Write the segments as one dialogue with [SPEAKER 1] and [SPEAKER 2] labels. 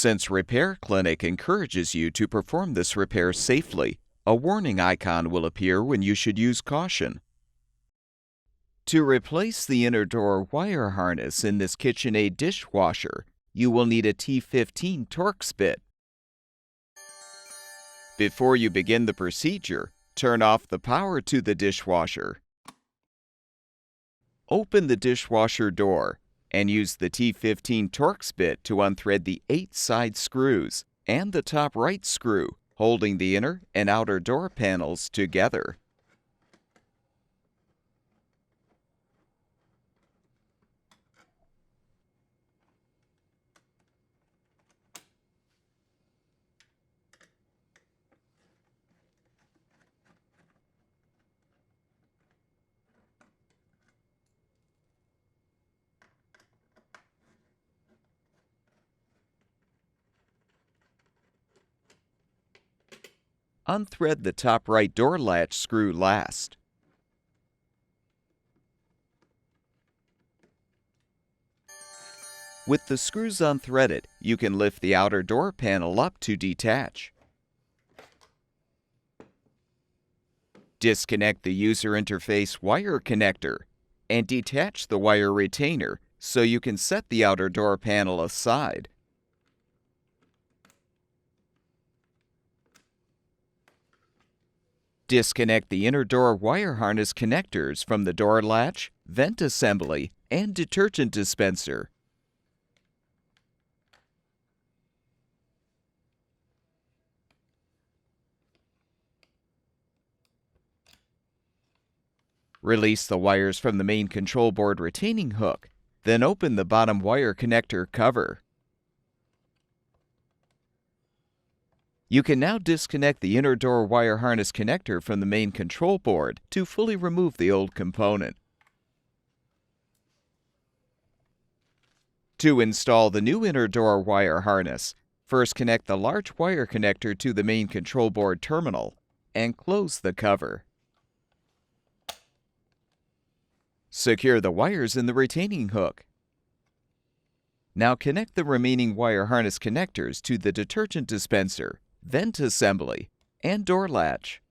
[SPEAKER 1] Since Repair Clinic encourages you to perform this repair safely, a warning icon will appear when you should use caution. To replace the inner door wire harness in this KitchenAid dishwasher, you will need a T15 Torx bit. Before you begin the procedure, turn off the power to the dishwasher. Open the dishwasher door and use the T15 Torx bit to unthread the 8 side screws and the top right screw, holding the inner and outer door panels together. Unthread the top right door latch screw last. With the screws unthreaded, you can lift the outer door panel up to detach. Disconnect the user interface wire connector and detach the wire retainer so you can set the outer door panel aside. Disconnect the inner door wire harness connectors from the door latch, vent assembly, and detergent dispenser. Release the wires from the main control board retaining hook, then open the bottom wire connector cover. You can now disconnect the inner door wire harness connector from the main control board to fully remove the old component. To install the new inner door wire harness, first connect the large wire connector to the main control board terminal and close the cover. Secure the wires in the retaining hook. Now connect the remaining wire harness connectors to the detergent dispenser, vent assembly, and door latch.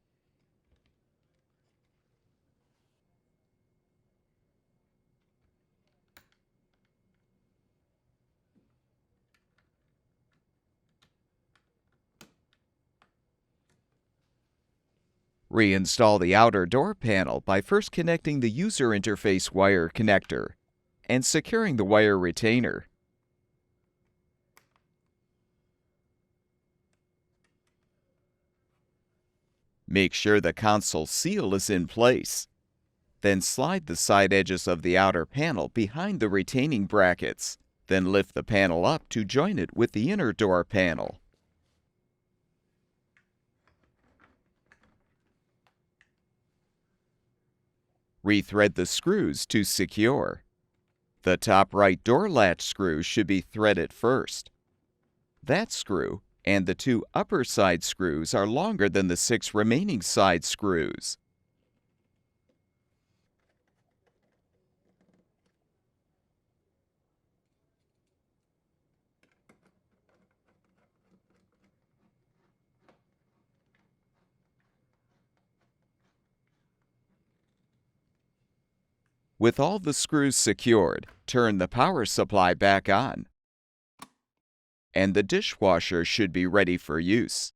[SPEAKER 1] Reinstall the outer door panel by first connecting the user interface wire connector and securing the wire retainer. Make sure the console seal is in place. Then slide the side edges of the outer panel behind the retaining brackets. Then lift the panel up to join it with the inner door panel. Rethread the screws to secure. The top right door latch screw should be threaded first. That screw and the 2 upper side screws are longer than the 6 remaining side screws. With all the screws secured, turn the power supply back on, and the dishwasher should be ready for use.